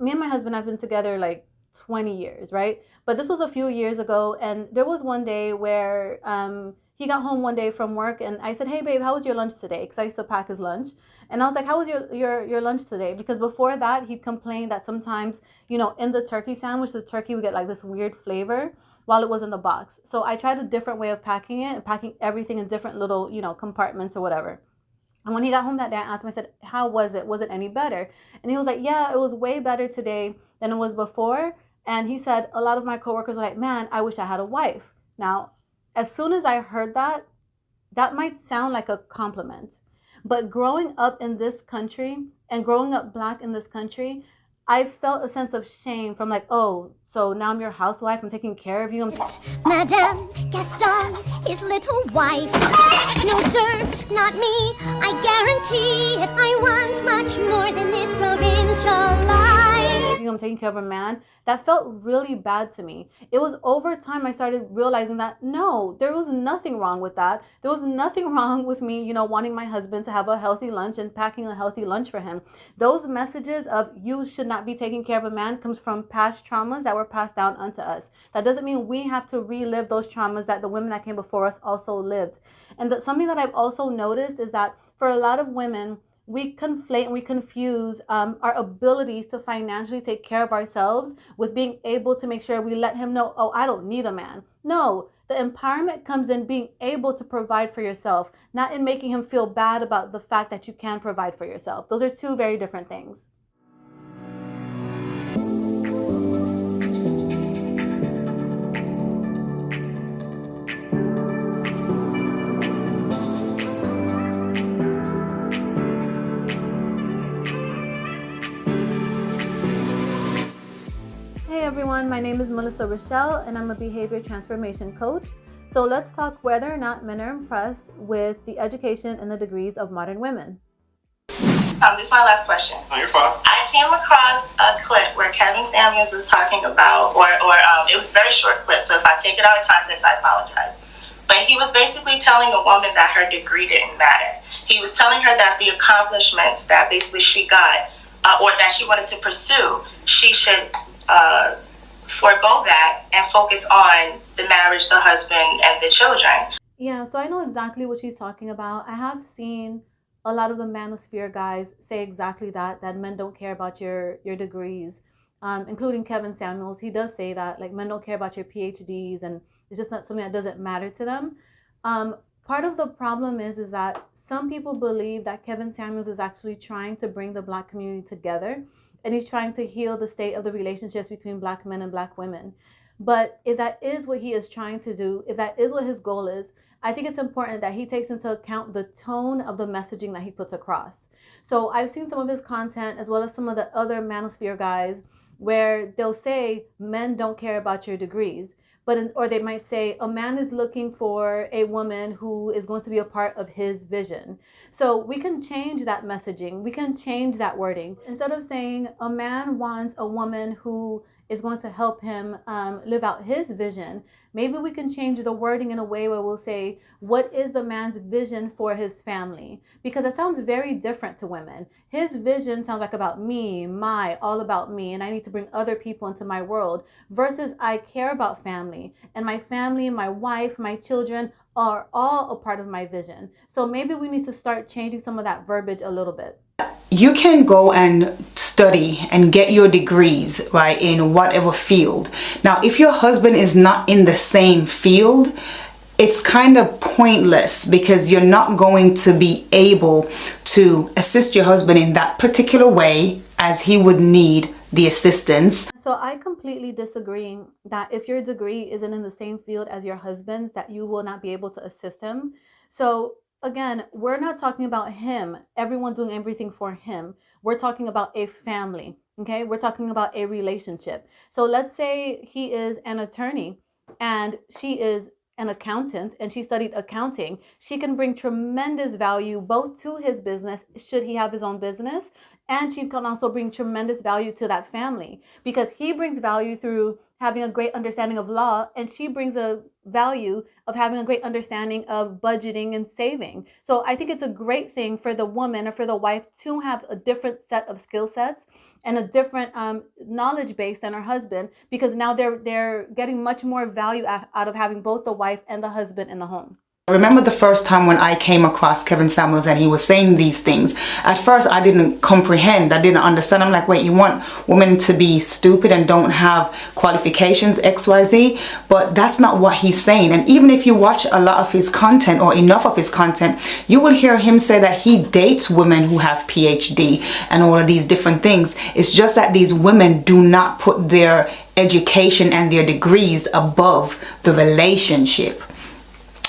me and my husband have been together like 20 years, right? But this was a few years ago, and there was one day where he got home one day from work, and I said, "Hey, babe, how was your lunch today?" Because I used to pack his lunch, and I was like, "How was your lunch today?" Because before that, he'd complained that sometimes, in the turkey sandwich, the turkey would get like this weird flavor while it was in the box. So I tried a different way of packing it and packing everything in different little, compartments or whatever. And when he got home that day, I asked him, I said, "How was it? Was it any better?" And he was like, "Yeah, it was way better today than it was before." And he said, "A lot of my coworkers were like, man, I wish I had a wife." Now, as soon as I heard that, that might sound like a compliment. But growing up in this country and growing up black in this country, I felt a sense of shame from like, oh, so now I'm your housewife, I'm taking care of you. Madame Gaston, his little wife. No, sir, not me. I guarantee it. I want much more than this provincial life. I'm taking care of a man. That felt really bad to me. It was over time I started realizing that no, there was nothing wrong with that. There was nothing wrong with me, wanting my husband to have a healthy lunch and packing a healthy lunch for him. Those messages of you should not be taking care of a man comes from past traumas that were passed down unto us. That doesn't mean we have to relive those traumas that the women that came before us also lived. And something that I've also noticed is that for a lot of women, we conflate and we confuse our abilities to financially take care of ourselves with being able to make sure we let him know, oh, I don't need a man. No, the empowerment comes in being able to provide for yourself, not in making him feel bad about the fact that you can provide for yourself. Those are two very different things. Hey everyone, my name is Melissa Rochelle and I'm a behavior transformation coach. So let's talk whether or not men are impressed with the education and the degrees of modern women. This is my last question. No, you're fine. I came across a clip where Kevin Samuels was talking about, or it was a very short clip, so if I take it out of context, I apologize. But he was basically telling a woman that her degree didn't matter. He was telling her that the accomplishments that basically she got, or that she wanted to pursue, she should forego that and focus on the marriage, the husband, and the children. Yeah, so I know exactly what she's talking about. I have seen a lot of the Manosphere guys say exactly that men don't care about your degrees, including Kevin Samuels. He does say that, like, men don't care about your PhDs, and it's just not something that doesn't matter to them. Part of the problem is that some people believe that Kevin Samuels is actually trying to bring the black community together, and he's trying to heal the state of the relationships between black men and black women. But if that is what he is trying to do, if that is what his goal is, I think it's important that he takes into account the tone of the messaging that he puts across. So I've seen some of his content as well as some of the other Manosphere guys where they'll say men don't care about your degrees. Or they might say a man is looking for a woman who is going to be a part of his vision. So we can change that messaging. We can change that wording. Instead of saying a man wants a woman who is going to help him live out his vision, maybe we can change the wording in a way where we'll say, what is the man's vision for his family? Because it sounds very different to women. His vision sounds like about me, all about me, and I need to bring other people into my world, versus I care about family, and my family, my wife, my children are all a part of my vision. So maybe we need to start changing some of that verbiage a little bit. You can go and study and get your degrees, right, in whatever field. Now, if your husband is not in the same field, it's kind of pointless because you're not going to be able to assist your husband in that particular way as he would need the assistance. So I completely disagree that if your degree isn't in the same field as your husband's, that you will not be able to assist him. So again, we're not talking about him, everyone doing everything for him. We're talking about a family, okay? We're talking about a relationship. So let's say he is an attorney and she is an accountant and she studied accounting. She can bring tremendous value both to his business, should he have his own business, and she can also bring tremendous value to that family because he brings value through having a great understanding of law, and she brings a value of having a great understanding of budgeting and saving. So I think it's a great thing for the woman or for the wife to have a different set of skill sets and a different knowledge base than her husband, because now they're getting much more value out of having both the wife and the husband in the home. I remember the first time when I came across Kevin Samuels and he was saying these things. At first I didn't comprehend, I didn't understand. I'm like, wait, you want women to be stupid and don't have qualifications, XYZ? But that's not what he's saying. And even if you watch a lot of his content or enough of his content, you will hear him say that he dates women who have PhD and all of these different things. It's just that these women do not put their education and their degrees above the relationship.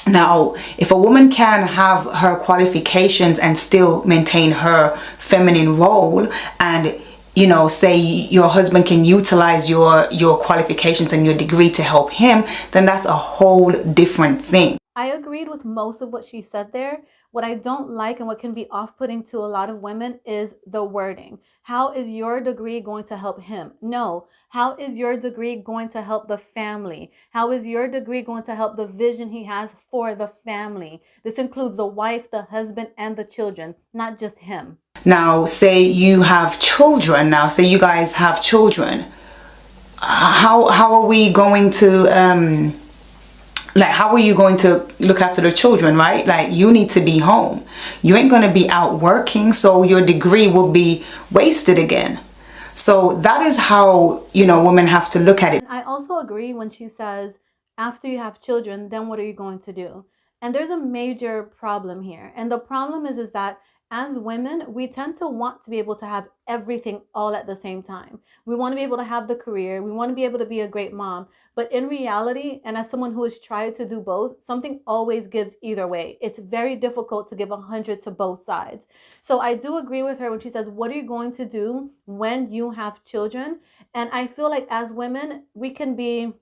Now, if a woman can have her qualifications and still maintain her feminine role, and you know, say your husband can utilize your qualifications and your degree to help him, then that's a whole different thing. I agreed with most of what she said there. What I don't like and what can be off-putting to a lot of women is the wording. How is your degree going to help him? No. How is your degree going to help the family? How is your degree going to help the vision he has for the family? This includes the wife, the husband, and the children, not just him. Now, say you have children. Now, say you guys have children. How are we going to like, how are you going to look after the children, right? Like, you need to be home. You ain't going to be out working, so your degree will be wasted again. So that is how, you know, women have to look at it. And I also agree when she says, after you have children, then what are you going to do? And there's a major problem here. And the problem is that as women, we tend to want to be able to have everything all at the same time. We want to be able to have the career. We want to be able to be a great mom. But in reality, and as someone who has tried to do both, something always gives either way. It's very difficult to give 100 to both sides. So I do agree with her when she says, what are you going to do when you have children? And I feel like as women, we can be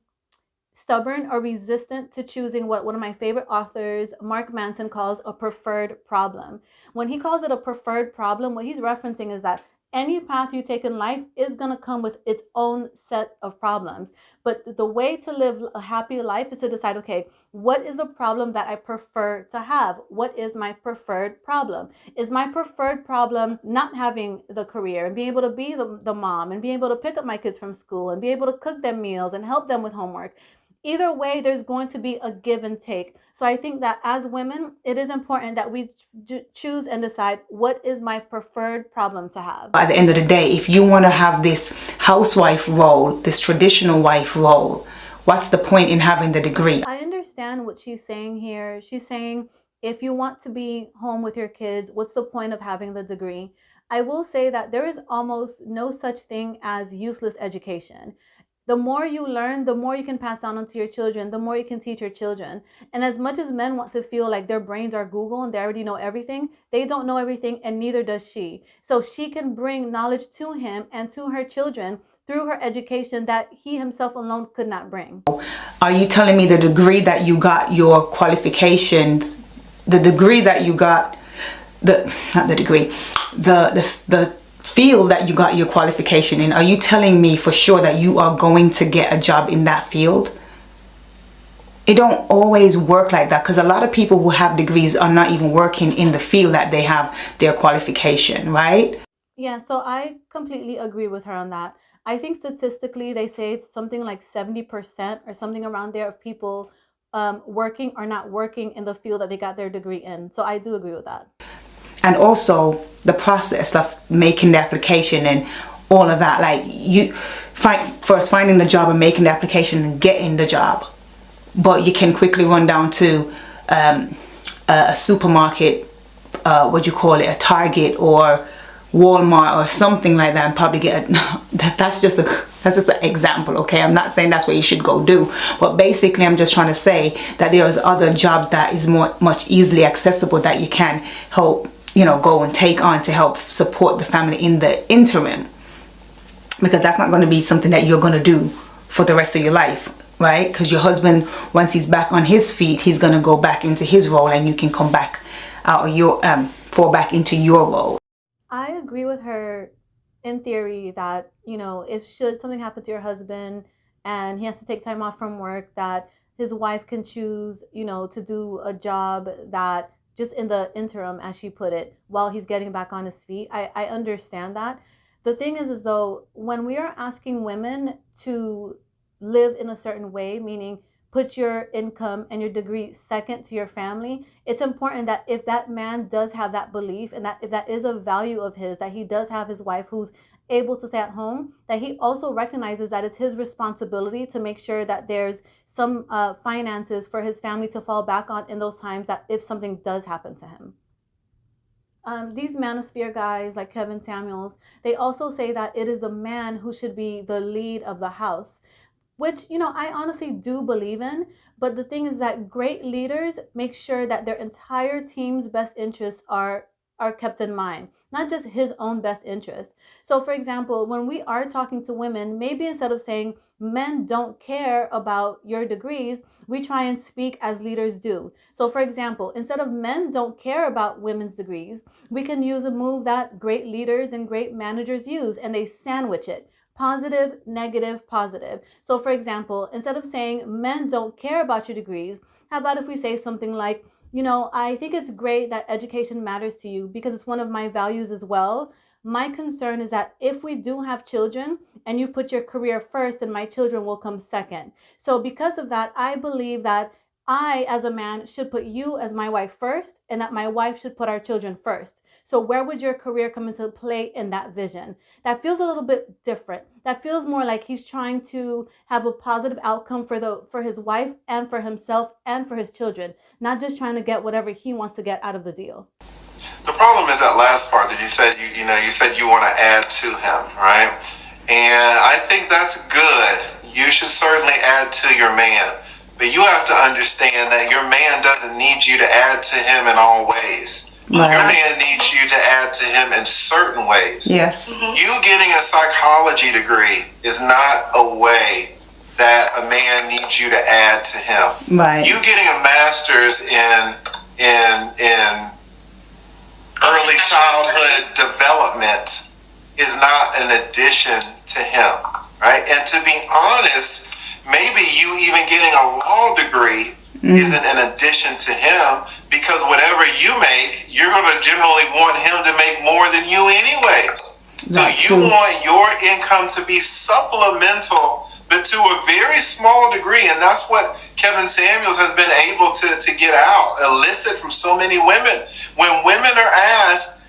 stubborn or resistant to choosing what one of my favorite authors, Mark Manson, calls a preferred problem. When he calls it a preferred problem, what he's referencing is that any path you take in life is going to come with its own set of problems. But the way to live a happy life is to decide, okay, what is the problem that I prefer to have? What is my preferred problem? Is my preferred problem not having the career and being able to be the mom and being able to pick up my kids from school and be able to cook them meals and help them with homework? Either way, there's going to be a give and take. So I think that as women, it is important that we choose and decide what is my preferred problem to have. At the end of the day, if you want to have this housewife role, this traditional wife role, what's the point in having the degree? I understand what she's saying here. She's saying, if you want to be home with your kids, what's the point of having the degree? I will say that there is almost no such thing as useless education. The more you learn, the more you can pass down onto your children, the more you can teach your children. And as much as men want to feel like their brains are Google and they already know everything, they don't know everything, and neither does she. So she can bring knowledge to him and to her children through her education that he himself alone could not bring. Are you telling me the degree that you got, your qualifications, the degree that you got, the field that you got your qualification in, are you telling me for sure that you are going to get a job in that field? It don't always work like that, because a lot of people who have degrees are not even working in the field that they have their qualification, right? Yeah, so I completely agree with her on that. I think statistically they say it's something like 70% or something around there of people working or not working in the field that they got their degree in. So I do agree with that. And also the process of making the application and all of that. Like, you first finding the job and making the application and getting the job, but you can quickly run down to a supermarket, what do you call it, a Target or Walmart or something like that, and probably get that's just an example, okay? I'm not saying that's what you should go do, but basically I'm just trying to say that there's other jobs that is much easily accessible that you can help, you know, go and take on to help support the family in the interim, because that's not going to be something that you're going to do for the rest of your life, right? Because your husband, once he's back on his feet, he's going to go back into his role, and you can come back out of your fall back into your role. I agree with her in theory that, you know, if should something happen to your husband and he has to take time off from work, that his wife can choose, you know, to do a job that just in the interim, as she put it, while he's getting back on his feet. I understand that. The thing is though, when we are asking women to live in a certain way, meaning put your income and your degree second to your family, it's important that if that man does have that belief and that if that is a value of his, that he does have his wife who's able to stay at home, that he also recognizes that it's his responsibility to make sure that there's some finances for his family to fall back on in those times that if something does happen to him. These Manosphere guys like Kevin Samuels, they also say that it is the man who should be the lead of the house, which, I honestly do believe in. But the thing is that great leaders make sure that their entire team's best interests are kept in mind, not just his own best interest. So for example, when we are talking to women, maybe instead of saying men don't care about your degrees, we try and speak as leaders do. So for example, instead of men don't care about women's degrees, we can use a move that great leaders and great managers use, and they sandwich it. Positive, negative, positive. So for example, instead of saying men don't care about your degrees, how about if we say something like, I think it's great that education matters to you because it's one of my values as well. My concern is that if we do have children and you put your career first, then my children will come second. So because of that, I believe that I, as a man, should put you as my wife first, and that my wife should put our children first. So where would your career come into play in that vision? That feels a little bit different. That feels more like he's trying to have a positive outcome for his wife and for himself and for his children, not just trying to get whatever he wants to get out of the deal. The problem is that last part that you said, you said you want to add to him, right? And I think that's good. You should certainly add to your man. But you have to understand that your man doesn't need you to add to him in all ways. Right. Your man needs you to add to him in certain ways. Yes. You getting a psychology degree is not a way that a man needs you to add to him. Right. You getting a master's in early childhood development is not an addition to him, right? And to be honest, maybe you even getting a law degree isn't an addition to him, because whatever you make, you're going to generally want him to make more than you anyways. So you want your income to be supplemental, but to a very small degree. And that's what Kevin Samuels has been able to get out, elicit from so many women. When women are asked,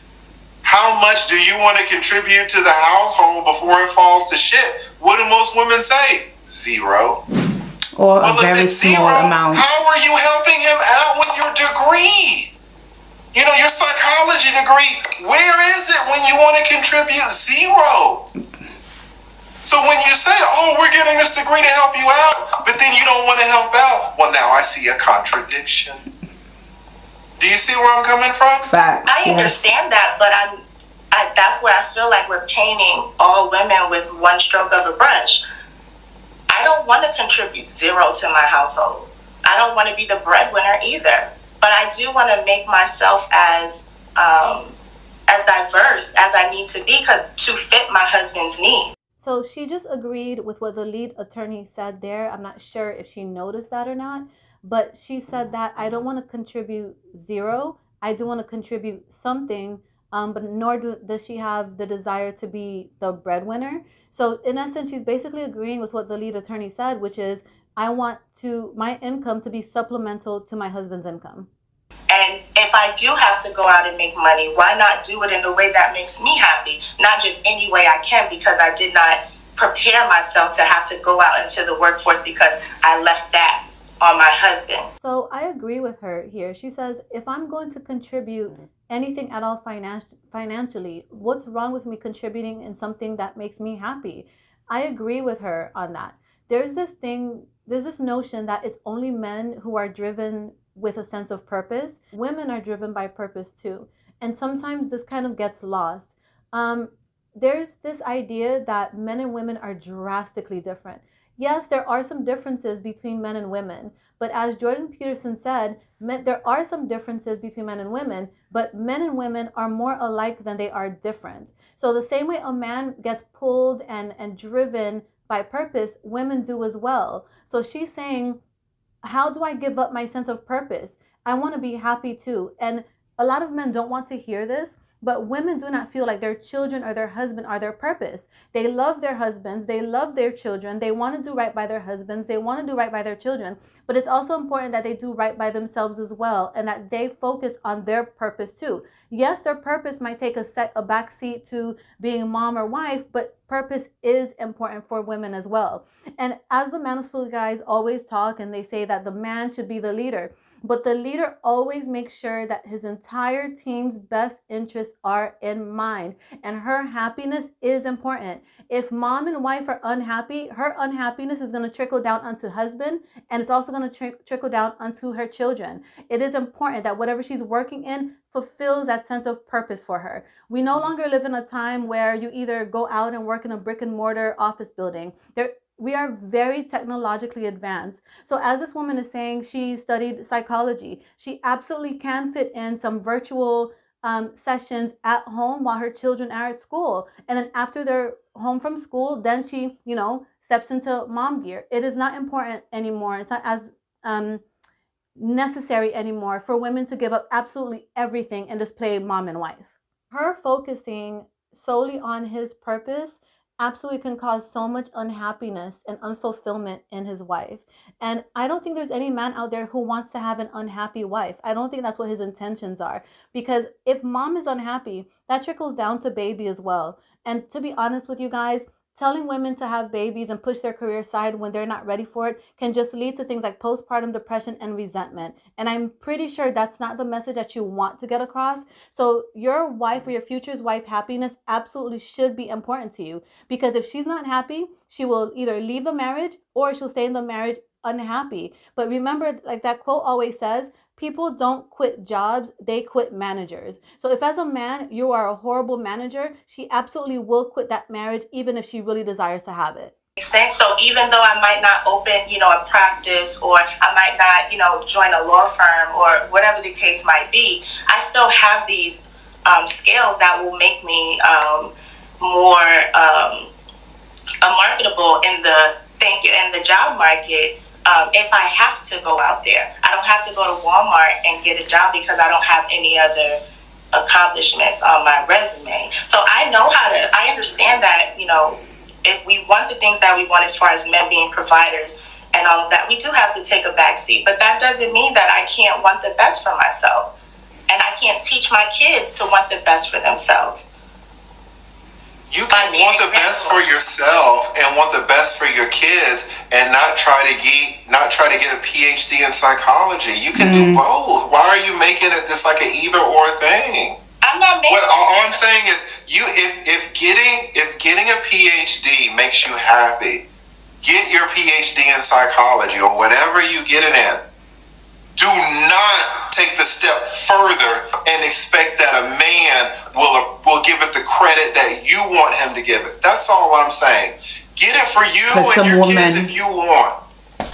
how much do you want to contribute to the household before it falls to shit? What do most women say? Zero. Or a very small amount. How are you helping him out with your degree? Your psychology degree, where is it when you want to contribute? Zero. So when you say, oh, we're getting this degree to help you out, but then you don't want to help out, well, now I see a contradiction. Do you see where I'm coming from? Facts. I understand that, but that's where I feel like we're painting all women with one stroke of a brush. I don't want to contribute zero to my household. I don't want to be the breadwinner either. But I do want to make myself as diverse as I need to be to fit my husband's needs. So she just agreed with what the lead attorney said there. I'm not sure if she noticed that or not, but she said that I don't want to contribute zero. I do want to contribute something, but nor does she have the desire to be the breadwinner. So in essence, she's basically agreeing with what the lead attorney said, which is I want my income to be supplemental to my husband's income. And if I do have to go out and make money, why not do it in a way that makes me happy? Not just any way I can, because I did not prepare myself to have to go out into the workforce because I left that on my husband. So I agree with her here. She says, if I'm going to contribute anything at all financially, what's wrong with me contributing in something that makes me happy? I agree with her on that. There's this notion that it's only men who are driven with a sense of purpose. Women are driven by purpose too. And sometimes this kind of gets lost. There's this idea that men and women are drastically different. Yes, there are some differences between men and women, but as Jordan Peterson said, there are some differences between men and women, but men and women are more alike than they are different. So the same way a man gets pulled and driven by purpose, women do as well. So she's saying, how do I give up my sense of purpose? I want to be happy too. And a lot of men don't want to hear this, But women do not feel like their children or their husband are their purpose. They love their husbands, they love their children, they want to do right by their husbands, they want to do right by their children. But it's also important that they do right by themselves as well, and that they focus on their purpose too. Yes, their purpose might take a backseat to being mom or wife, but purpose is important for women as well. And as the Manosphere guys always talk, and they say that the man should be the leader, but the leader always makes sure that his entire team's best interests are in mind, and her happiness is important. If mom and wife are unhappy, her unhappiness is going to trickle down onto husband, and it's also going to trickle down onto her children. It is important that whatever she's working in fulfills that sense of purpose for her. We no longer live in a time where you either go out and work in a brick and mortar office building. We are very technologically advanced. So as this woman is saying, she studied psychology. She absolutely can fit in some virtual sessions at home while her children are at school. And then after they're home from school, then she, steps into mom gear. It is not important anymore. It's not as necessary anymore for women to give up absolutely everything and just play mom and wife. Her focusing solely on his purpose absolutely can cause so much unhappiness and unfulfillment in his wife. And I don't think there's any man out there who wants to have an unhappy wife. I don't think that's what his intentions are. Because if mom is unhappy, that trickles down to baby as well. And to be honest with you guys, telling women to have babies and push their career aside when they're not ready for it can just lead to things like postpartum depression and resentment. And I'm pretty sure that's not the message that you want to get across. So your wife or your future's wife happiness absolutely should be important to you, because if she's not happy, she will either leave the marriage or she'll stay in the marriage unhappy. But remember, like that quote always says, people don't quit jobs, they quit managers. So if as a man, you are a horrible manager, she absolutely will quit that marriage even if she really desires to have it. So even though I might not open, a practice, or I might not, join a law firm or whatever the case might be, I still have these skills that will make me more marketable in the job market. If I have to go out there, I don't have to go to Walmart and get a job because I don't have any other accomplishments on my resume. So I understand that, if we want the things that we want as far as men being providers and all of that, we do have to take a back seat. But that doesn't mean that I can't want the best for myself. And I can't teach my kids to want the best for themselves. You can want the best for yourself and want the best for your kids, and not try to get a PhD in psychology. You can do both. Why are you making it just like an either or thing? I'm not making. All I'm saying is, if getting a PhD makes you happy, get your PhD in psychology or whatever you get it in. Do not take the step further and expect that a man will give it the credit that you want him to give it. That's all I'm saying. Get it for you and your kids if you want.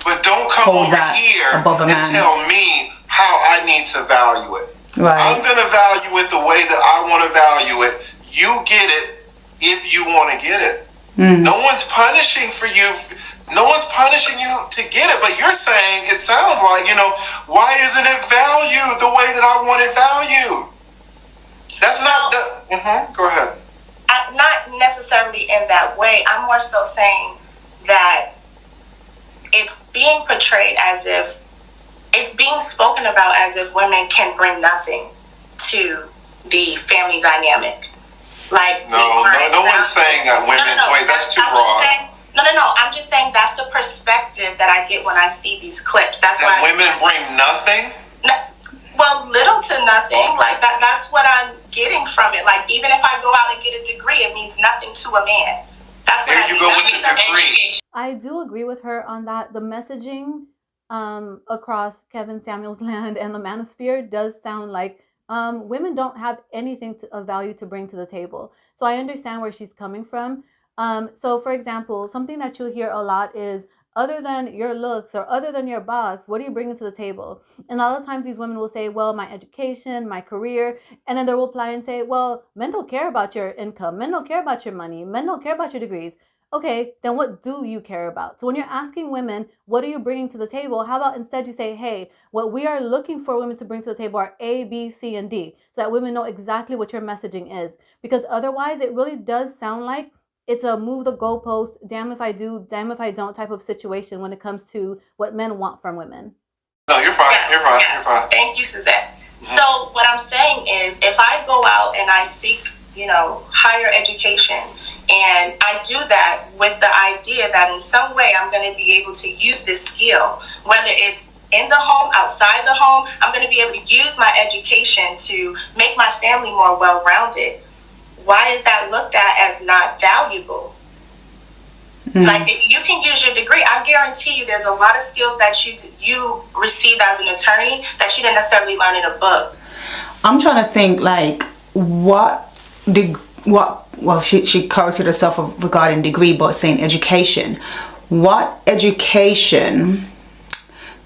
But don't come over here and tell me how I need to value it. Right. I'm going to value it the way that I want to value it. You get it if you want to get it. No one's punishing for you. No one's punishing you to get it, but you're saying, it sounds like, why isn't it valued the way that I want it valued? That's not the... Go ahead. I'm not necessarily in that way. I'm more so saying that it's being portrayed as if, it's being spoken about as if women can bring nothing to the family dynamic. Like, no one's saying that women... Wait, that's too broad. No. I'm just saying that's the perspective that I get when I see these clips. That's that why women bring nothing? Well, little to nothing. Like that's what I'm getting from it. Like, even if I go out and get a degree, it means nothing to a man. That's what I mean. There you go with the degree. I do agree with her on that. The messaging across Kevin Samuels' land and the Manosphere does sound like women don't have anything of value to bring to the table. So I understand where she's coming from. So for example, something that you'll hear a lot is, other than your looks or other than your box, what are you bringing to the table? And a lot of times these women will say, well, my education, my career. And then they'll reply and say, well, men don't care about your income. Men don't care about your money. Men don't care about your degrees. Okay, then what do you care about? So when you're asking women, what are you bringing to the table? How about instead you say, hey, what we are looking for women to bring to the table are A, B, C, and D, so that women know exactly what your messaging is. Because otherwise, it really does sound like it's a move the goalpost, damn if I do, damn if I don't type of situation when it comes to what men want from women. No, you're fine. Yes, you're fine. yes. You're fine. Thank you, Suzette. So what I'm saying is, if I go out and I seek, higher education, and I do that with the idea that in some way I'm going to be able to use this skill, whether it's in the home, outside the home, I'm going to be able to use my education to make my family more well-rounded. Why is that looked at as not valuable? Like, if you can use your degree, I guarantee you there's a lot of skills that you received as an attorney that you didn't necessarily learn in a book. I'm trying to think, like, she corrected herself regarding degree, but saying education. What education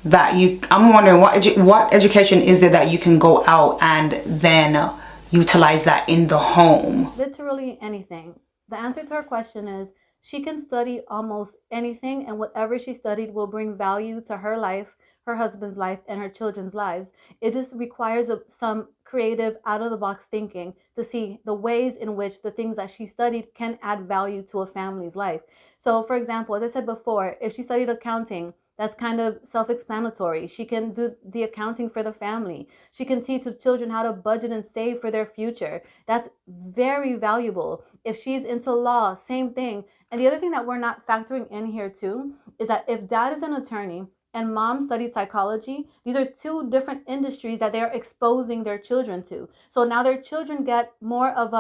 I'm wondering what education is there that you can go out and then utilize that in the home? Literally anything. The answer to her question is she can study almost anything, and whatever she studied will bring value to her life, her husband's life, and her children's lives. It just requires some creative, out of the box thinking to see the ways in which the things that she studied can add value to a family's life. So, for example, as I said before, if she studied accounting, that's kind of self-explanatory. She can do the accounting for the family. She can teach the children how to budget and save for their future. That's very valuable. If she's into law, same thing. And the other thing that we're not factoring in here too is that if dad is an attorney and mom studied psychology, these are two different industries that they're exposing their children to. So now their children get more of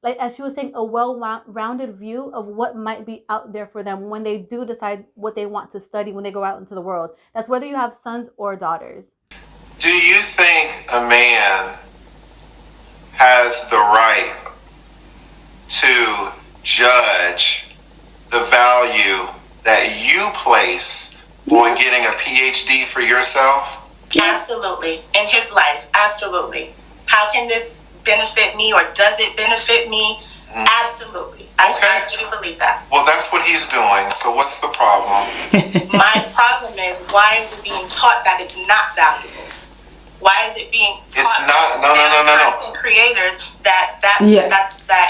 like, as she was saying, a well-rounded view of what might be out there for them when they do decide what they want to study when they go out into the world. That's whether you have sons or daughters. Do you think a man has the right to judge the value that you place on getting a PhD for yourself? Absolutely. In his life, absolutely. How can this benefit me, or does it benefit me? Absolutely. I do believe that. Well, that's what he's doing. So what's the problem? My problem is, why is it being taught that it's not valuable? Why is it being taught? It's not. No. Content creators that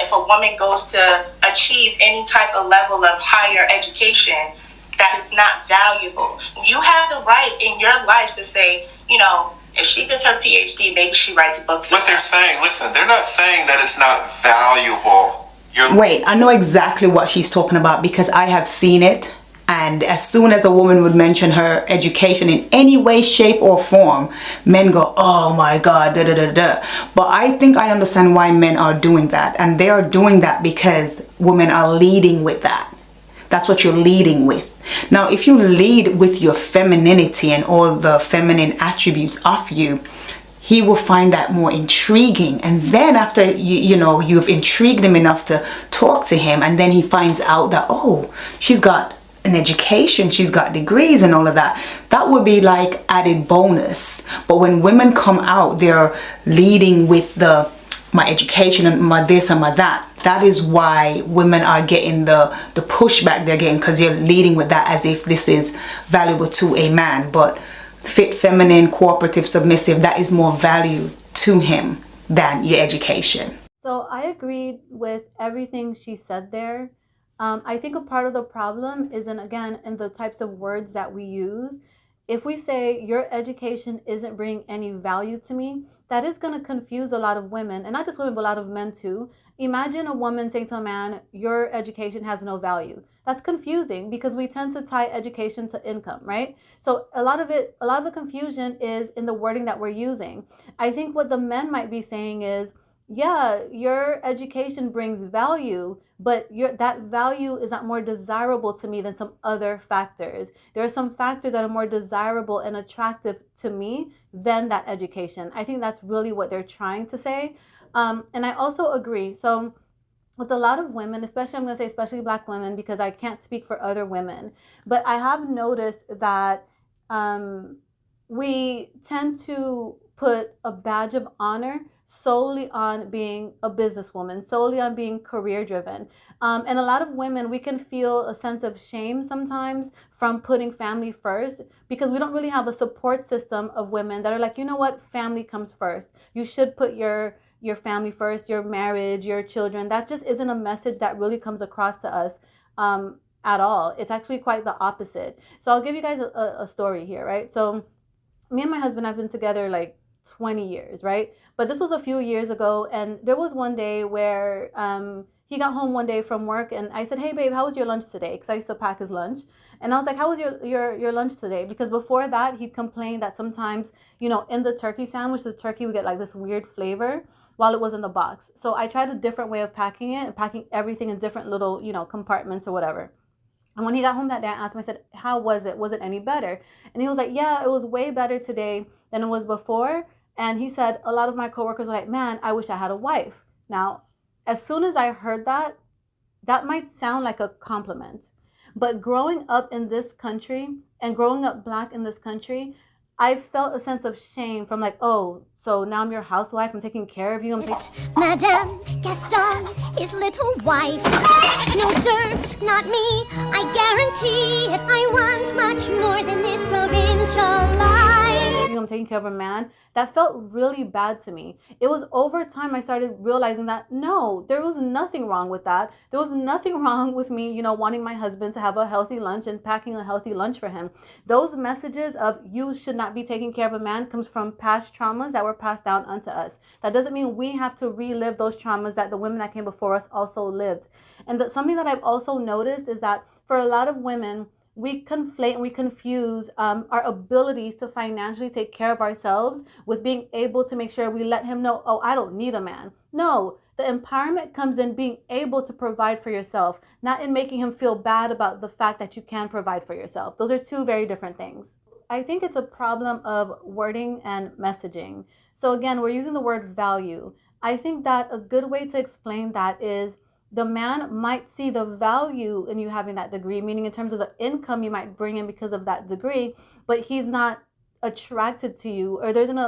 if a woman goes to achieve any type of level of higher education, that is not valuable. You have the right in your life to say, if she gets her PhD, maybe she writes books. What they're saying, listen, they're not saying that it's not valuable. Wait, I know exactly what she's talking about because I have seen it. And as soon as a woman would mention her education in any way, shape, or form, men go, oh my God, da da da da. But I think I understand why men are doing that. And they are doing that because women are leading with that. That's what you're leading with. Now, if you lead with your femininity and all the feminine attributes of you, he will find that more intriguing. And then after you've intrigued him enough to talk to him, and then he finds out that, oh, she's got an education, she's got degrees and all of that, that would be like added bonus. But when women come out, they're leading with my education and my this and my that. That is why women are getting the pushback they're getting, because you're leading with that as if this is valuable to a man. But fit, feminine, cooperative, submissive, that is more value to him than your education. So I agreed with everything she said there. I think a part of the problem is in the types of words that we use. If we say your education isn't bringing any value to me, that is going to confuse a lot of women, and not just women, but a lot of men too. Imagine a woman saying to a man, your education has no value. That's confusing because we tend to tie education to income, right? So a lot of the confusion is in the wording that we're using. I think what the men might be saying is, yeah, your education brings value, but that value is not more desirable to me than some other factors. There are some factors that are more desirable and attractive to me than that education. I think that's really what they're trying to say. And I also agree. So with a lot of women, especially Black women, because I can't speak for other women, but I have noticed that we tend to put a badge of honor solely on being a businesswoman, solely on being career driven. And a lot of women, we can feel a sense of shame sometimes from putting family first because we don't really have a support system of women that are like, you know what, family comes first. You should put your family first, your marriage, your children. That just isn't a message that really comes across to us at all. It's actually quite the opposite. So I'll give you guys a story here, right? So me and my husband have been together like 20 years, right? But this was a few years ago, and there was one day where he got home one day from work, and I said, "Hey, babe, how was your lunch today?" Because I used to pack his lunch, and I was like, "How was your lunch today?" Because before that, he'd complained that sometimes, you know, in the turkey sandwich, the turkey would get like this weird flavor while it was in the box. So I tried a different way of packing it and packing everything in different little, you know, compartments or whatever. And when he got home that day, I asked him, I said, "How was it? Was it any better?" And he was like, "Yeah, it was way better today than it was before." And he said, a lot of my coworkers were like, "Man, I wish I had a wife." Now, as soon as I heard that, that might sound like a compliment. But growing up in this country and growing up black in this country, I felt a sense of shame from like, oh, so now I'm your housewife, I'm taking care of you. It's Madame Gaston, his little wife. No, sir, not me. I guarantee it. I want much more than this provincial life. I'm taking care of a man. That felt really bad to me. It was over time I started realizing that no, there was nothing wrong with that. There was nothing wrong with me, you know, wanting my husband to have a healthy lunch and packing a healthy lunch for him. Those messages of you should not be taking care of a man comes from past traumas that were passed down onto us. That doesn't mean we have to relive those traumas that the women that came before us also lived. And something that I've also noticed is that for a lot of women, we conflate and we confuse our abilities to financially take care of ourselves with being able to make sure we let him know, oh, I don't need a man. No, the empowerment comes in being able to provide for yourself, not in making him feel bad about the fact that you can provide for yourself. Those are two very different things. I think it's a problem of wording and messaging. So again, we're using the word value. I think that a good way to explain that is the man might see the value in you having that degree, meaning in terms of the income you might bring in because of that degree, but he's not attracted to you, or there's an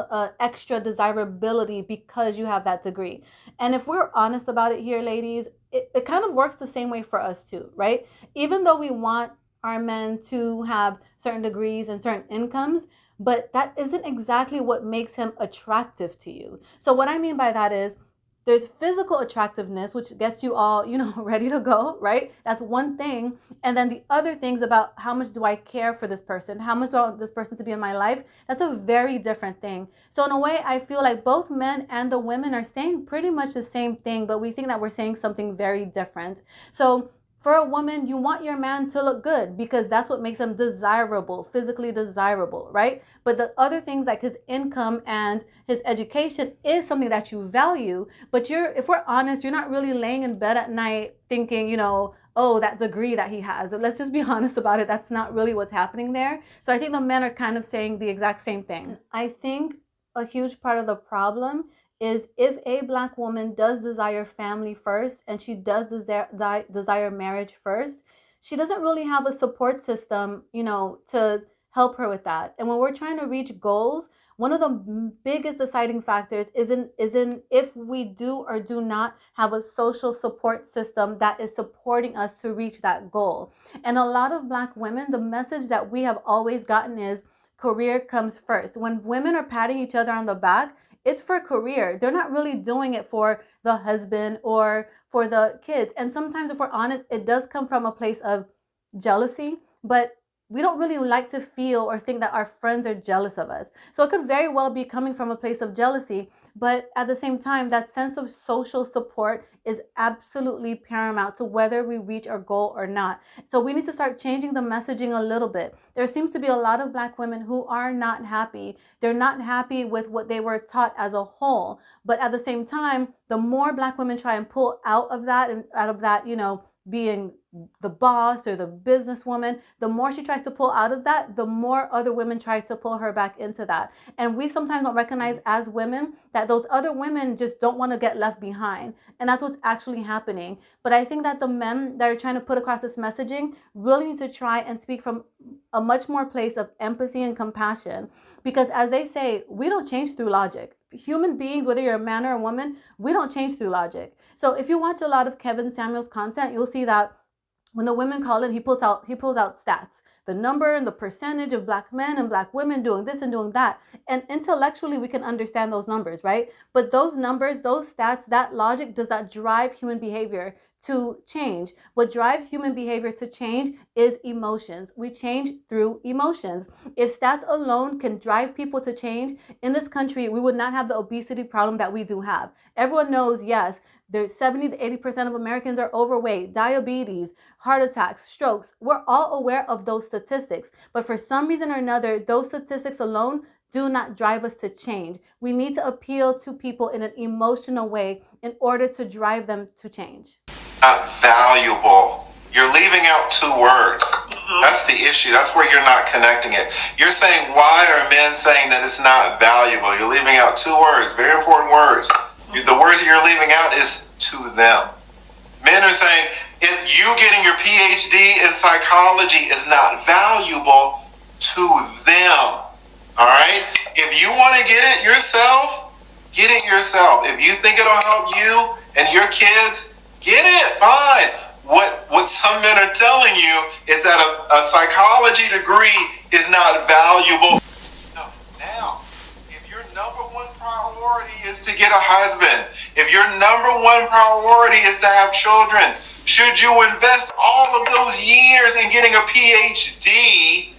extra desirability because you have that degree. And if we're honest about it here, ladies, it kind of works the same way for us too, right? Even though we want our men to have certain degrees and certain incomes, but that isn't exactly what makes him attractive to you. So what I mean by that is, there's physical attractiveness, which gets you all, you know, ready to go, right? That's one thing. And then the other things about how much do I care for this person? How much do I want this person to be in my life? That's a very different thing. So in a way, I feel like both men and the women are saying pretty much the same thing, but we think that we're saying something very different. So for a woman, you want your man to look good because that's what makes him desirable, physically desirable, right? But the other things like his income and his education is something that you value. But if we're honest, you're not really laying in bed at night thinking, you know, oh, that degree that he has. Let's just be honest about it. That's not really what's happening there. So I think the men are kind of saying the exact same thing. I think a huge part of the problem is if a black woman does desire family first and she does desire marriage first, she doesn't really have a support system, you know, to help her with that. And when we're trying to reach goals, one of the biggest deciding factors is in if we do or do not have a social support system that is supporting us to reach that goal. And a lot of black women, the message that we have always gotten is career comes first. When women are patting each other on the back, it's for career. They're not really doing it for the husband or for the kids. And sometimes, if we're honest, it does come from a place of jealousy, but we don't really like to feel or think that our friends are jealous of us. So it could very well be coming from a place of jealousy, but at the same time, that sense of social support is absolutely paramount to whether we reach our goal or not. So we need to start changing the messaging a little bit. There seems to be a lot of black women who are not happy. They're not happy with what they were taught as a whole. But at the same time, the more black women try and pull out of that, you know, being the boss or the businesswoman, the more she tries to pull out of that, the more other women try to pull her back into that. And we sometimes don't recognize as women that those other women just don't want to get left behind. And that's what's actually happening. But I think that the men that are trying to put across this messaging really need to try and speak from a much more place of empathy and compassion. Because as they say, we don't change through logic. Human beings, whether you're a man or a woman, we don't change through logic. So if you watch a lot of Kevin Samuels content, you'll see that when the women call in, he pulls out stats, the number and the percentage of black men and black women doing this and doing that. And intellectually, we can understand those numbers, right? But those numbers, those stats, that logic does not drive human behavior to change. What drives human behavior to change is emotions. We change through emotions. If stats alone can drive people to change, in this country, we would not have the obesity problem that we do have. Everyone knows, yes, there's 70 to 80% of Americans are overweight, diabetes, heart attacks, strokes. We're all aware of those statistics. But for some reason or another, those statistics alone do not drive us to change. We need to appeal to people in an emotional way in order to drive them to change. Not valuable. You're leaving out two words. That's the issue. That's where you're not connecting it. You're saying, why are men saying that it's not valuable? You're leaving out two words, very important words. The words that you're leaving out is to them. Men are saying, if you getting your PhD in psychology is not valuable to them. All right? If you want to get it yourself, get it yourself. If you think it'll help you and your kids, get it, fine. What some men are telling you is that a psychology degree is not valuable. No. Now, if your number one priority is to get a husband, if your number one priority is to have children, should you invest all of those years in getting a PhD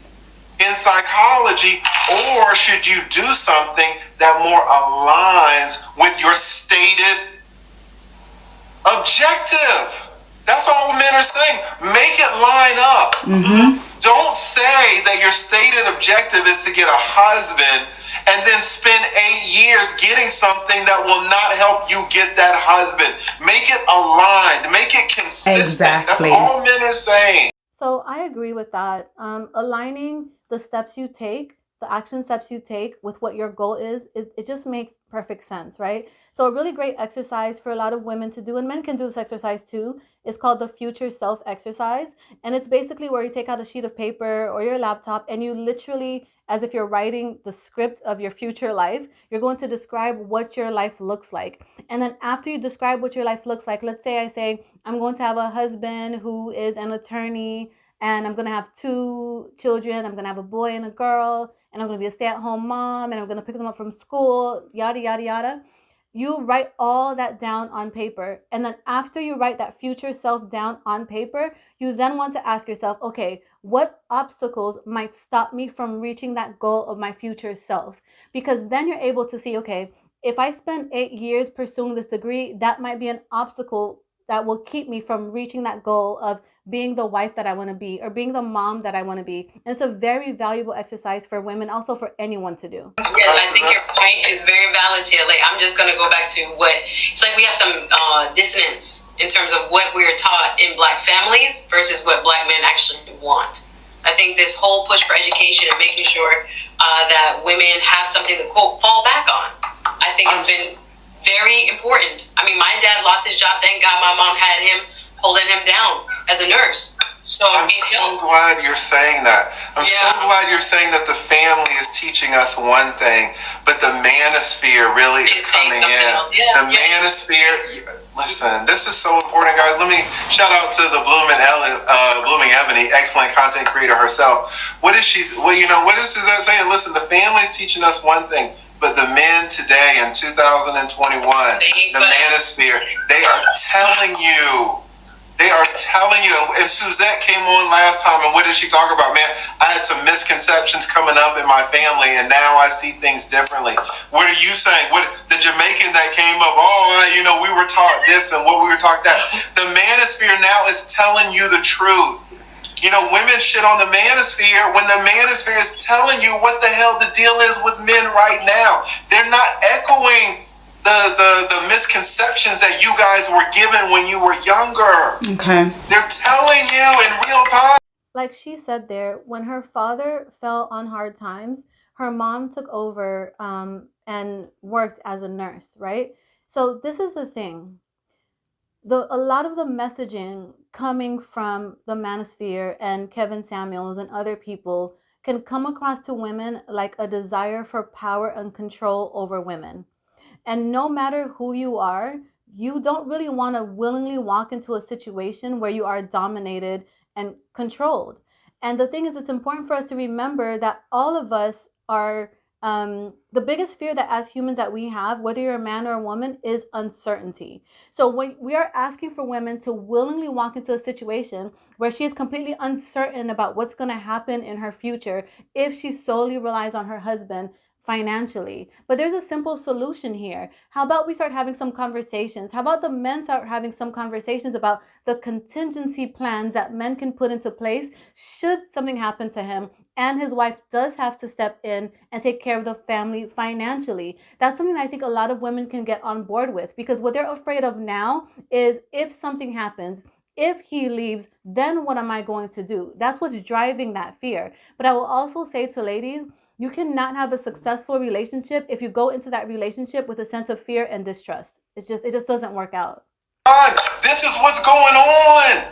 in psychology, or should you do something that more aligns with your stated objective? That's all men are saying. Make it line up. Don't say that your stated objective is to get a husband and then spend 8 years getting something that will not help you get that husband. Make it aligned. Make it consistent. Exactly. That's all men are saying. So I agree with that. Aligning the steps you take, the action steps you take with what your goal is, it just makes perfect sense, right? So a really great exercise for a lot of women to do, and men can do this exercise too, is called the future self exercise. And it's basically where you take out a sheet of paper or your laptop and you literally, as if you're writing the script of your future life, you're going to describe what your life looks like. And then after you describe what your life looks like, let's say I say, I'm going to have a husband who is an attorney, and I'm going to have 2 children. I'm going to have a boy and a girl, and I'm going to be a stay-at-home mom, and I'm going to pick them up from school, yada, yada, yada. You write all that down on paper. And then after you write that future self down on paper, you then want to ask yourself, okay, what obstacles might stop me from reaching that goal of my future self? Because then you're able to see, okay, if I spend 8 years pursuing this degree, that might be an obstacle that will keep me from reaching that goal of being the wife that I want to be or being the mom that I want to be. And it's a very valuable exercise for women, also for anyone to do. Yes, I think your point is very valid, Tia. Like, I'm just going to go back to what, it's like we have some dissonance in terms of what we're taught in Black families versus what Black men actually want. I think this whole push for education and making sure that women have something to, quote, fall back on, I think has been very important. I mean, my dad lost his job. Thank God my mom had him holding him down as a nurse. So I'm so glad you're saying that. I'm so glad you're saying that the family is teaching us one thing, but the manosphere really is coming in. The manosphere, listen, this is so important, guys. Let me shout out to the Blooming Ebony, excellent content creator herself. What is she that saying? Listen, the family is teaching us one thing, but the men today in 2021, the manosphere, they are telling you. And Suzette came on last time, and what did she talk about? Man, I had some misconceptions coming up in my family, and now I see things differently. What are you saying? What the Jamaican that came up? We were taught this and what we were taught that. The manosphere now is telling you the truth. Women shit on the manosphere when the manosphere is telling you what the hell the deal is with men right now. They're not echoing the misconceptions that you guys were given when you were younger. Okay. They're telling you in real time. Like she said there, when her father fell on hard times, her mom took over and worked as a nurse, right? So this is the thing. A lot of the messaging coming from the Manosphere and Kevin Samuels and other people can come across to women like a desire for power and control over women. And no matter who you are, you don't really want to willingly walk into a situation where you are dominated and controlled. And the thing is, it's important for us to remember that all of us are the biggest fear that as humans that we have, whether you're a man or a woman, is uncertainty. So when we are asking for women to willingly walk into a situation where she is completely uncertain about what's going to happen in her future if she solely relies on her husband financially. But there's a simple solution here. How about we start having some conversations? How about the men start having some conversations about the contingency plans that men can put into place should something happen to him and his wife does have to step in and take care of the family financially? That's something that I think a lot of women can get on board with, because what they're afraid of now is if something happens, if he leaves, then what am I going to do? That's what's driving that fear. But I will also say to ladies, you cannot have a successful relationship if you go into that relationship with a sense of fear and distrust. It just doesn't work out. This is what's going on,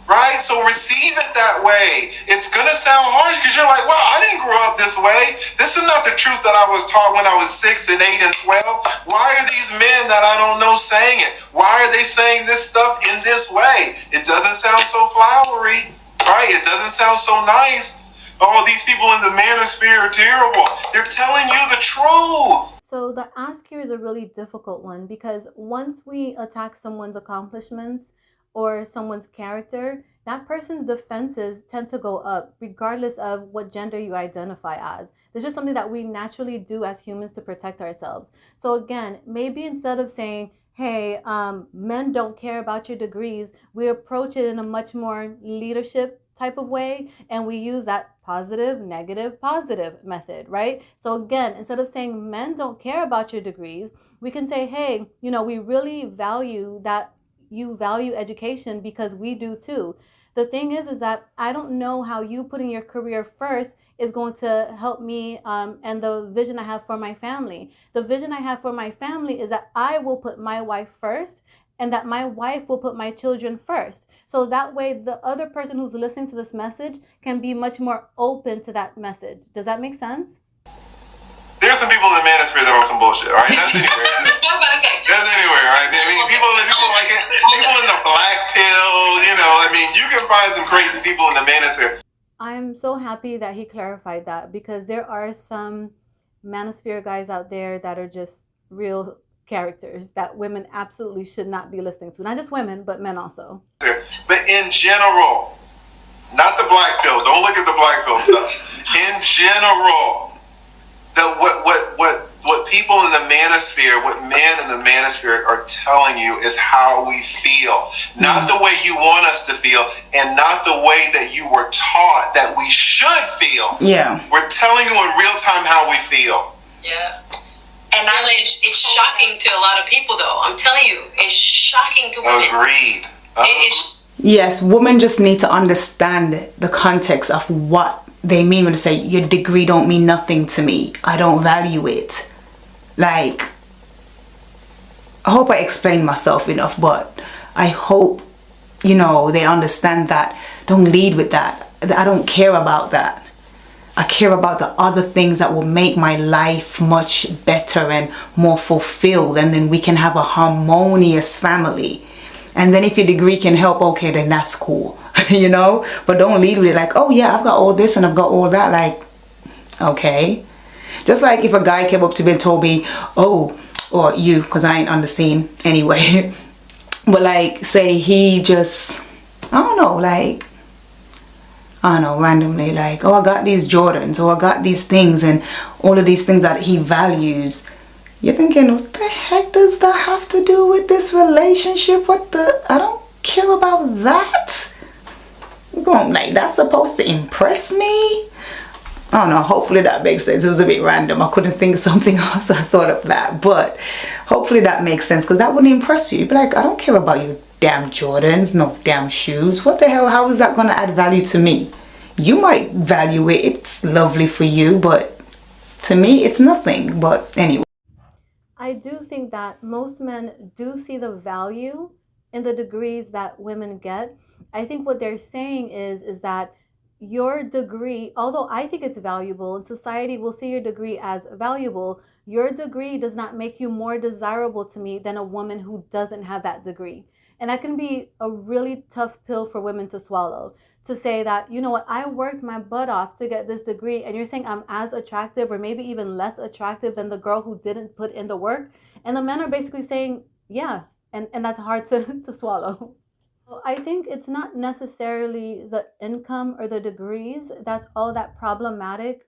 right? So receive it that way. It's gonna sound harsh because you're like, wow, I didn't grow up this way. This is not the truth that I was taught when I was 6 and 8 and 12. Why are these men that I don't know saying it? Why are they saying this stuff in this way? It doesn't sound so flowery, right? It doesn't sound so nice. Oh, these people in the Manosphere are terrible. They're telling you the truth. So the ask here is a really difficult one, because once we attack someone's accomplishments or someone's character, that person's defenses tend to go up regardless of what gender you identify as. It's just something that we naturally do as humans to protect ourselves. So again, maybe instead of saying, hey, men don't care about your degrees, we approach it in a much more leadership type of way, and we use that positive, negative, positive method, right? So again, instead of saying men don't care about your degrees, we can say, hey, we really value that you value education, because we do too. The thing is that I don't know how you putting your career first is going to help me and the vision I have for my family. The vision I have for my family is that I will put my wife first, and that my wife will put my children first. So that way the other person who's listening to this message can be much more open to that message. Does that make sense? There's some people in the Manosphere that are some bullshit, right? That's anywhere. That's anywhere, right? I mean, people like it. People in the black pill, you can find some crazy people in the Manosphere. I'm so happy that he clarified that, because there are some Manosphere guys out there that are just real characters that women absolutely should not be listening to. Not just women, but men also. But in general, not the black pill. Don't look at the black pill stuff. In general, what people in the Manosphere, what men in the Manosphere are telling you is how we feel. Not the way you want us to feel, and not the way that you were taught that we should feel. Yeah. We're telling you in real time how we feel. Yeah. And it's shocking to a lot of people, though. I'm telling you, it's shocking to women. Agreed. Yes, women just need to understand the context of what they mean when they say, your degree don't mean nothing to me. I don't value it. Like, I hope I explained myself enough, but I hope, they understand that. Don't lead with that. I don't care about that. I care about the other things that will make my life much better and more fulfilled, and then we can have a harmonious family. And then if your degree can help, okay, then that's cool, but don't lead with it like, oh yeah, I've got all this and I've got all that. Like, okay. Just like if a guy came up to me and told me, oh, or you, because I ain't on the scene anyway, but like, say he just, randomly, like, oh, I got these Jordans, or I got these things, and all of these things that he values. You're thinking, what the heck does that have to do with this relationship? I don't care about that. I'm going, like, that's supposed to impress me? I don't know, hopefully that makes sense. It was a bit random. I couldn't think of something else, so I thought of that. But hopefully that makes sense, because that wouldn't impress you. You'd be like, I don't care about your damn Jordans, no damn shoes. What the hell? How is that going to add value to me? You might value it. It's lovely for you, but to me, it's nothing. But anyway. I do think that most men do see the value in the degrees that women get. I think what they're saying is that your degree, although I think it's valuable and society will see your degree as valuable, your degree does not make you more desirable to me than a woman who doesn't have that degree. And that can be a really tough pill for women to swallow. To say that, you know what, I worked my butt off to get this degree, and you're saying I'm as attractive or maybe even less attractive than the girl who didn't put in the work. And the men are basically saying, yeah, and that's hard to swallow. I think it's not necessarily the income or the degrees that's all that problematic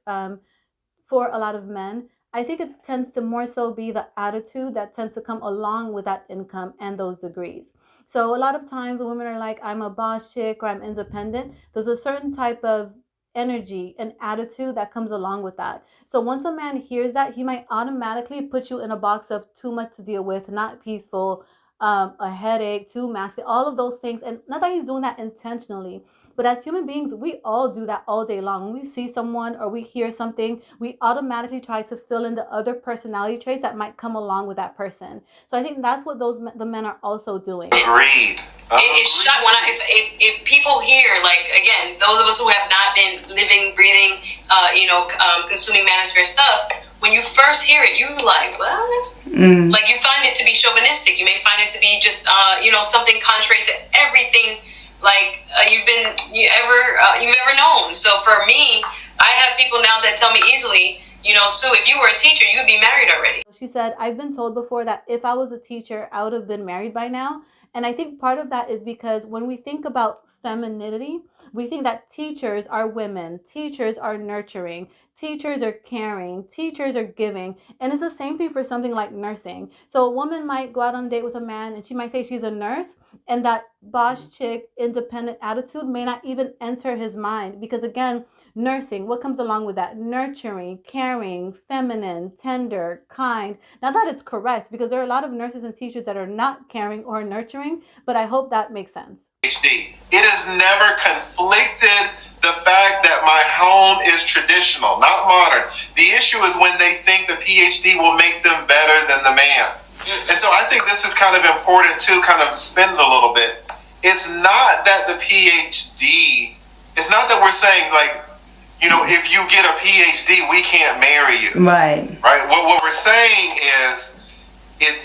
for a lot of men. I think it tends to more so be the attitude that tends to come along with that income and those degrees. So a lot of times women are like, I'm a boss chick or I'm independent. There's a certain type of energy and attitude that comes along with that. So once a man hears that, he might automatically put you in a box of too much to deal with, not peaceful, a headache, too masculine, all of those things. And not that he's doing that intentionally, but as human beings, we all do that all day long. When we see someone or we hear something, we automatically try to fill in the other personality traits that might come along with that person. So I think that's what the men are also doing. Agreed. It's shot when if people hear, like, again, those of us who have not been living, breathing, consuming Manosphere stuff, when you first hear it, you like, what? Like, you find it to be chauvinistic. You may find it to be just something contrary to everything you've ever known. So for me, I have people now that tell me easily, Sue, if you were a teacher, you'd be married already. She said, I've been told before that if I was a teacher, I would have been married by now. And I think part of that is because when we think about femininity, we think that teachers are women, teachers are nurturing, teachers are caring, teachers are giving. And it's the same thing for something like nursing. So a woman might go out on a date with a man and she might say she's a nurse, and that boss chick, independent attitude may not even enter his mind. Because again, nursing, what comes along with that? Nurturing, caring, feminine, tender, kind. Now that it's correct, because there are a lot of nurses and teachers that are not caring or nurturing, but I hope that makes sense. PhD. It has never conflicted the fact that my home is traditional, not modern. The issue is when they think the PhD will make them better than the man. And so I think this is kind of important to kind of spin it a little bit. It's not that the PhD, it's not that we're saying like, if you get a PhD, we can't marry you. Right. What we're saying is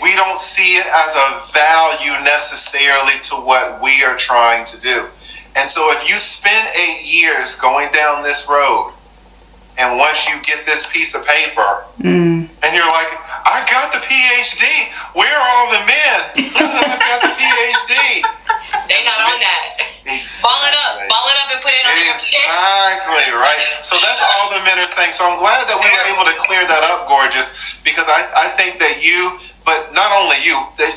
we don't see it as a value necessarily to what we are trying to do. And so if you spend 8 years going down this road, and once you get this piece of paper, and you're like, I got the PhD. Where are all the men? I've got the PhD. They not on that. Exactly. Ball it up and put it on your Exactly, right? So that's all the men are saying. So I'm glad that we were able to clear that up, Gorgeous, because I think that you, but not only you, that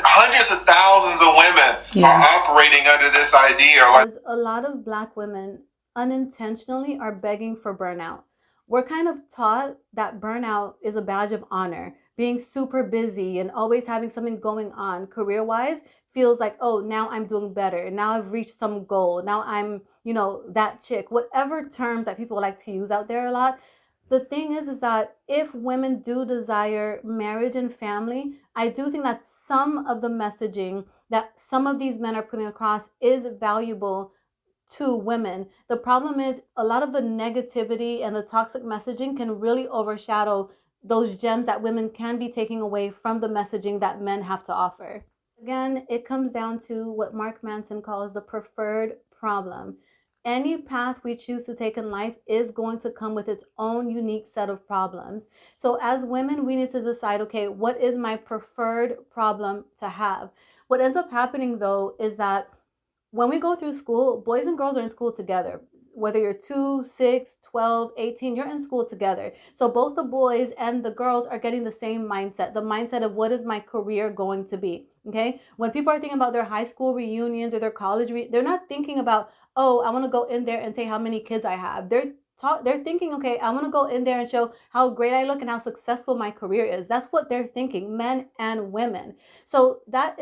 hundreds of thousands of women are operating under this idea. A lot of Black women unintentionally are begging for burnout. We're kind of taught that burnout is a badge of honor. Being super busy and always having something going on career-wise feels like, oh, now I'm doing better. Now I've reached some goal. Now I'm, that chick. Whatever terms that people like to use out there a lot. The thing is that if women do desire marriage and family, I do think that some of the messaging that some of these men are putting across is valuable to women. The problem is a lot of the negativity and the toxic messaging can really overshadow those gems that women can be taking away from the messaging that men have to offer. Again, it comes down to what Mark Manson calls the preferred problem. Any path we choose to take in life is going to come with its own unique set of problems. So as women, we need to decide, okay, what is my preferred problem to have? What ends up happening though is that when we go through school, boys and girls are in school together. Whether you're 2, 6, 12, 18, you're in school together. So both the boys and the girls are getting the same mindset, the mindset of what is my career going to be, okay? When people are thinking about their high school reunions or their college, they're not thinking about, oh, I want to go in there and say how many kids I have. They're they're thinking, okay, I want to go in there and show how great I look and how successful my career is. That's what they're thinking, men and women. So that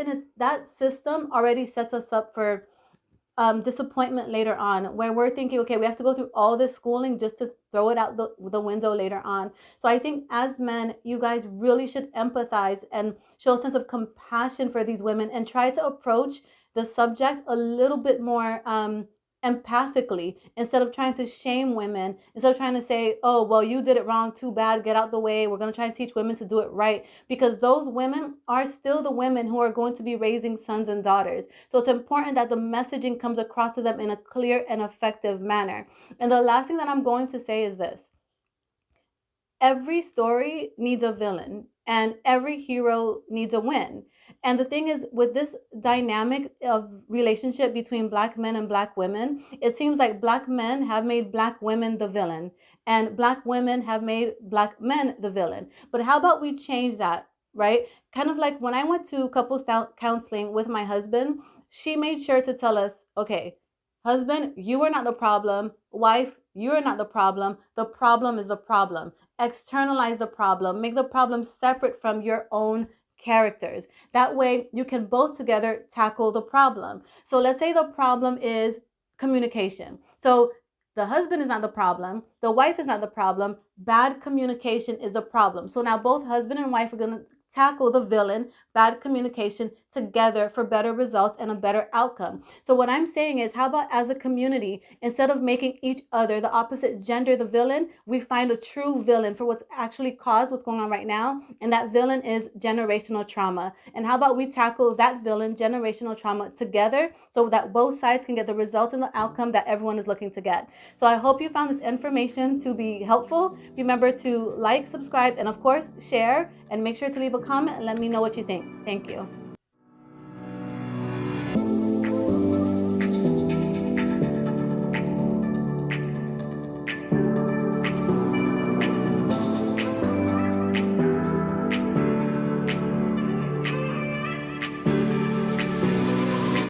system already sets us up for disappointment later on, where we're thinking, okay, we have to go through all this schooling just to throw it out the window later on. So I think as men, you guys really should empathize and show a sense of compassion for these women and try to approach the subject a little bit more empathically, instead of trying to shame women, instead of trying to say, oh, well, you did it wrong, too bad, get out the way, we're going to try and teach women to do it right, because those women are still the women who are going to be raising sons and daughters. So it's important that the messaging comes across to them in a clear and effective manner. And the last thing that I'm going to say is this: every story needs a villain and every hero needs a win. And the thing is, with this dynamic of relationship between black men and black women, it seems like black men have made black women the villain and black women have made black men the villain. But how about we change that, right? Kind of like when I went to couples counseling with my husband, she made sure to tell us, okay, husband, you are not the problem. Wife, you are not the problem. The problem is the problem. Externalize the problem. Make the problem separate from your own characters. That way you can both together tackle the problem. So let's say the problem is communication. So the husband is not the problem. The wife is not the problem. Bad communication is the problem. So now both husband and wife are going to tackle the villain, bad communication, together for better results and a better outcome. So what I'm saying is, how about as a community, instead of making each other, the opposite gender, the villain, we find a true villain for what's actually caused what's going on right now, and that villain is generational trauma. And how about we tackle that villain, generational trauma, together so that both sides can get the result and the outcome that everyone is looking to get. So I hope you found this information to be helpful. Remember to like, subscribe, and of course, share, and make sure to leave a comment and let me know what you think. Thank you.